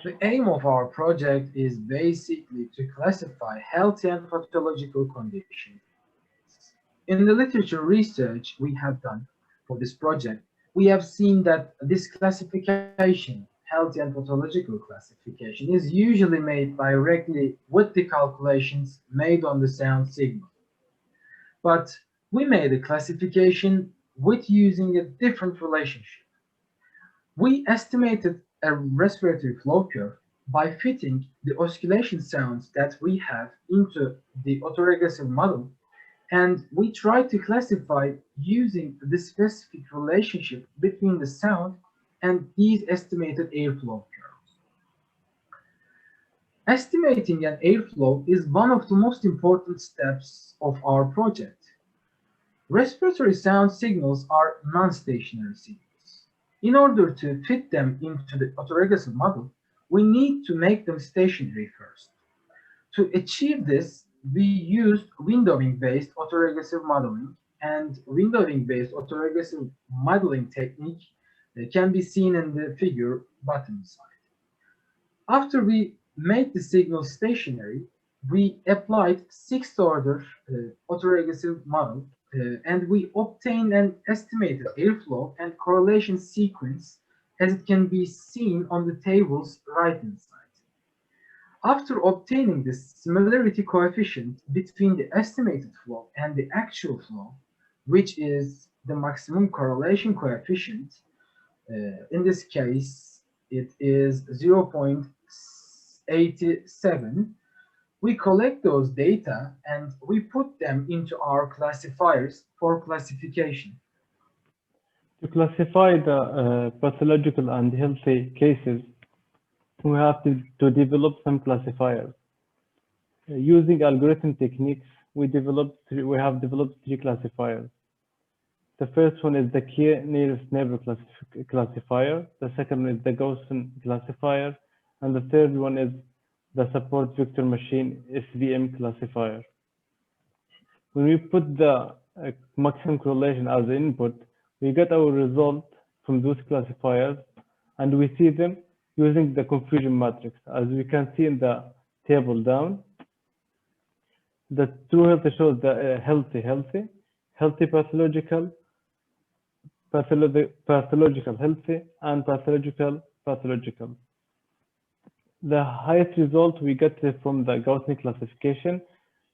The aim of our project is basically to classify healthy and pathological conditions. In the literature research we have done for this project, we have seen that this classification, healthy and pathological classification, is usually made directly with the calculations made on the sound signal. But we made a classification with using a different relationship. We estimated a respiratory flow curve by fitting the oscillation sounds that we have into the autoregressive model, and we tried to classify using the specific relationship between the sound and these estimated airflow curves. Estimating an airflow is one of the most important steps of our project. Respiratory sound signals are non-stationary signals. In order to fit them into the autoregressive model, we need to make them stationary first. To achieve this, we used windowing-based autoregressive modeling, and windowing-based autoregressive modeling technique can be seen in the figure bottom side. After we made the signal stationary, we applied sixth order autoregressive model, and we obtained an estimated airflow and correlation sequence as it can be seen on the table's right hand side. After obtaining the similarity coefficient between the estimated flow and the actual flow, which is the maximum correlation coefficient, in this case it is 0.87, we collect those data and we put them into our classifiers for classification. To classify the pathological and healthy cases, we have to develop some classifiers. Using algorithm techniques, we have developed three classifiers. The first one is the key nearest neighbor classifier. The second one is the Gaussian classifier, and the third one is the support vector machine SVM classifier. When we put the maximum correlation as the input, we get our result from those classifiers, and we see them using the confusion matrix. As we can see in the table down, the true healthy shows the healthy, pathological, healthy, and pathological. The highest result we get from the Gaussian classification,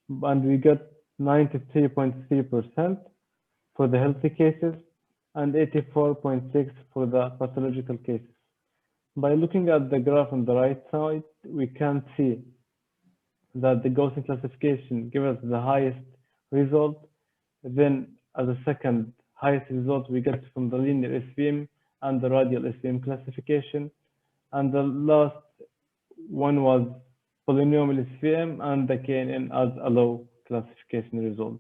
and we get 93.3% for the healthy cases and 84.6% for the pathological cases. By looking at the graph on the right side, we can see that the Gaussian classification gives us the highest result. Then as a second highest result we get from the linear SVM and the radial SVM classification. And the last one was polynomial SVM and the KNN as a low classification result.